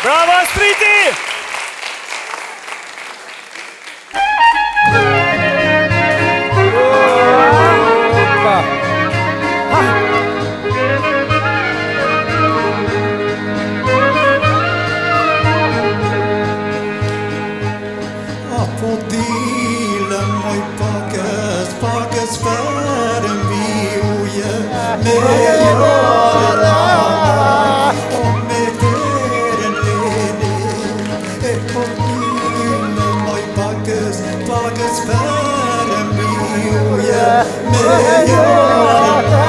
Bravo Astriti! Apo dile moj pakës fare mbi uje me jara o me terën lene e po dile moj pakës fare mbi uje me jara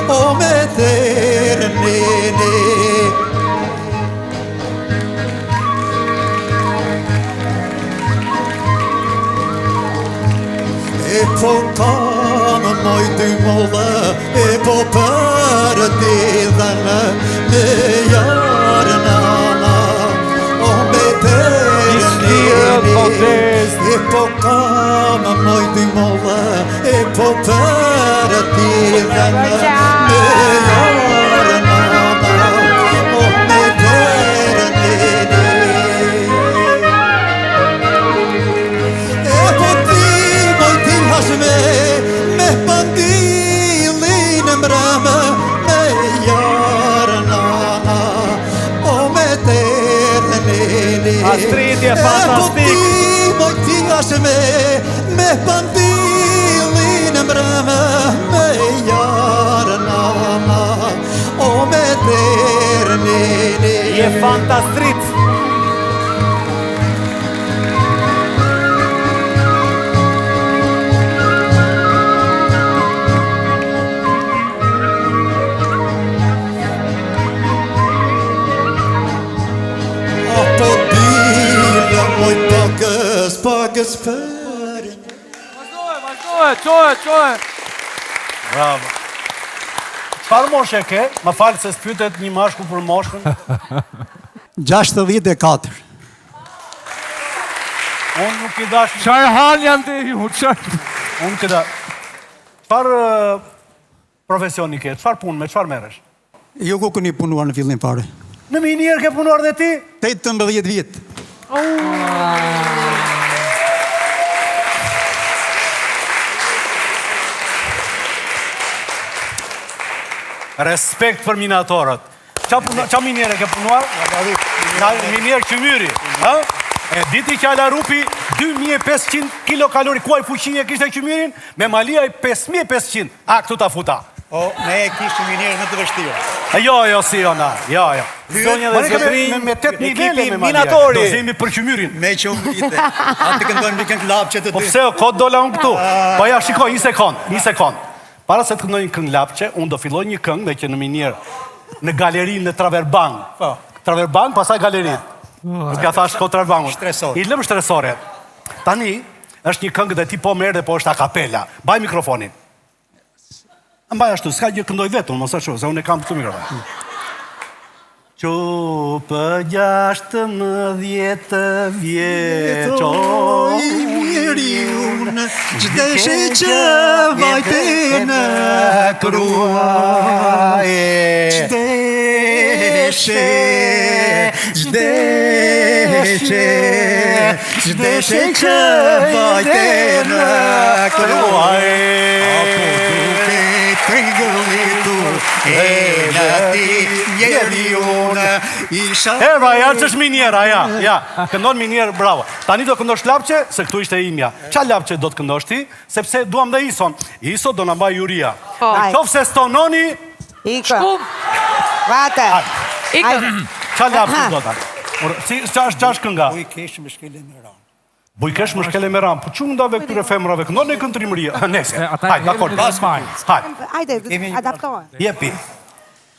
o me terën lene. Po kamë moj dy mollë e po për ti dhënë me jarë nana o me terë e po kamë moj dy mollë e po për ti dhënë me jarë nana o me terë me pandilin mbrëmë me jarë nana o me terë nene Astriti e fantastik po ti me pandilin mbrëmë me jarë nana o me terë nene Je fantastrit pakës për Qojë Bravo Çfarë moshe ke? Më falë se s'pytet një mashku për moshkën 64 Unë nuk i dash Qarë han janë të ju? Unë këda Çfarë profesioni ke? Çfarë punë? Me çfarë merresh? Jo ku këni punuar në fillim fare Në minier ke punuar dhe ti? 18 vjetë Respekt për minatorët. Qa minier e ke punuar? Minier Qymyri. E diti që ala rupi 2500 kilokalori. Kuaj fuqinje kishte Qymyrin? Me Malia 5500. A, këtu ta futa. O, ne e kishtë minierë në të vështirë. Jo, si jona. Jo. Zonja dhe zotrin, me 8 nivele me Malia. minatori. Do zemi për Qymyrin. Me që unë vite, atë këndojmë një këngë lapqe të Po ty. pse, ko dola unë këtu? Po ja, shikoj, një sekund. Para se të këndoj një këngë lapqe, unë do filloj një këngë me që në minier në galerinë në Traverbang. Traverbang, pasaj galerinë. Ska thash ko Traverbangun. Shtresore. I lëmë shtresore. Tani, është një këngë dhe ti po merë dhe po është a kapela. Baj mikrofonin. Mbaj ashtu, s'ka gjë këndoj vetë, unë mos ashtu, se unë e kam këtu mikrofon. Qupë 16 vjeqo I mjeri unë, qdeshe që vajte në krua Qdeshe që vajte në krua Apo duke të ngëllitur e në ti mjeri unë Erba, ja, që është miniera, ja. Këndon minier, bravo. Tani do këndosh lapqe, se këtu ishte imja. Qa lapqe do të këndosh ti? Sepse duam dhe Ison. Iso do në mbaj juria. Në qofë se stononi... Iko. Vate. Qa lapqe do të? Qa është kënga? Po i keshë me shkele me ranë. Bujkesh më shkele me ramë, po që ndave këtyre femrave, këndon e këndrimëria. Nese, ata hajde, dakord, jemi në hajde. Hajde, adaptohen. Jepi.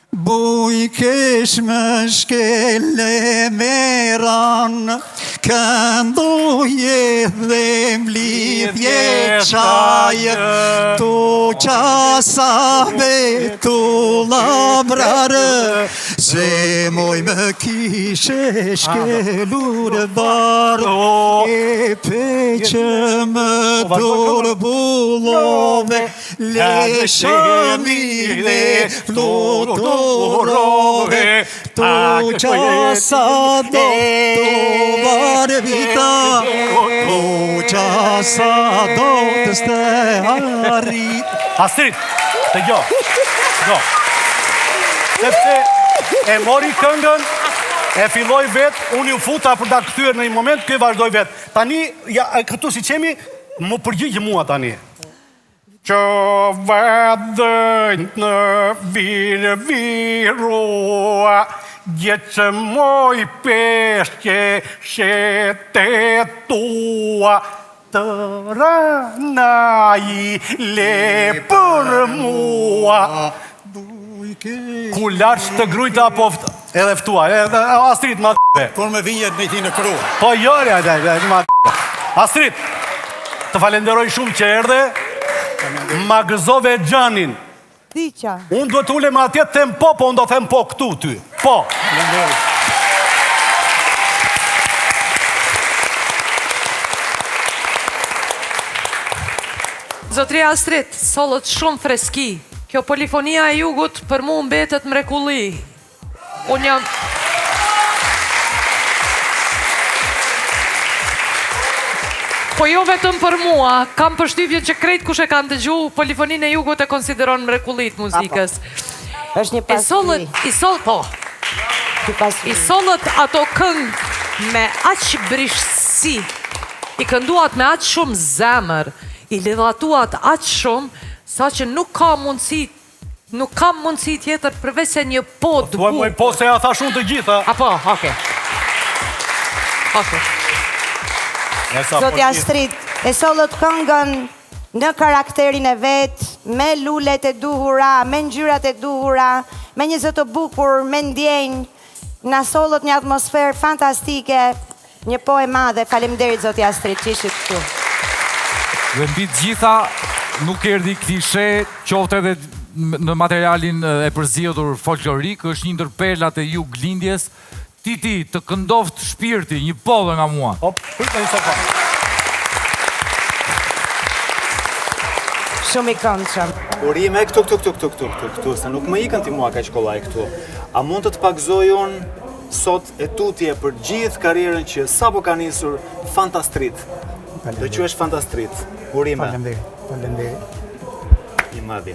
Bujkesh më shkele me ranë, këndoje dhe mlidhje qajë, tu qasave tu lamrarë, se moj më kishe shkelur barë, e peqë më turbulove, leshëmi dhe fluturove, tu qasa do tu varë vita, tu qasa do të steharit. Astrid, të gjo. Sepse e mori këngën, e filloj vetë, unë ju futa për ta kthyer në një moment, kjo vazhdoj vetë. Tani, këtu si qemi, më përgjigjë mua tani. Që vedënjt në virua, gjetë moj peshqe shetetua, të ranaj le për mua. Ku larç të grujta po edhe ftua, Astrid ma d***e. Por me vinjet me ti në krua. Po jorja, ma d***e. Astrid, të falenderoj shumë që erdhe, ma gëzove Gjanin. Diqa. Unë do të ulem atje të them po, po unë do të them po këtu ty. Po. Zotria Astrid, sollët shumë freski. Kjo polifonia e jugut për mu mbetet mrekulli. Unë jam... Po jo vetëm për mua, kam përshtypjen që krejt kush e kanë dëgju, polifoninë e jugut e konsideron mrekullit muzikës. Është një pasuri. I sollët ato këngë me aq brishësi, i kënduat me aq shumë zemër, i lidhatuat aq shumë, sa që nuk kam mundësi tjetër përveç se një po të bukur. Po se ja tha shumë të gjitha. Apo, oke. Zoti Astrid, e sollët këngën në karakterin e vetë, me lulet e duhura, me ngjyrat e duhura, me një zë të bukur, me ndjenjë, na sollët një atmosferë fantastike, një po e madhe. Faleminderit Zoti Astrid, që ishit këtu. Dhe mbi të gjitha nuk erdhi klishe, qoftë edhe në materialin e përzjedhur folklorik, është një ndër perlat e ju glindjes, Titi të këndoft shpirti, një pollë nga mua. Shumë i këndshëm. Urime, këtu, se nuk më ikën ti mua ka shkollaj këtu. A mund të pagzoj unë sot e tutje për gjithë karierën që sapo ka nisur Fantastrit. Dhe që është Fantastrit. Urime. Faleminderit. I madhi.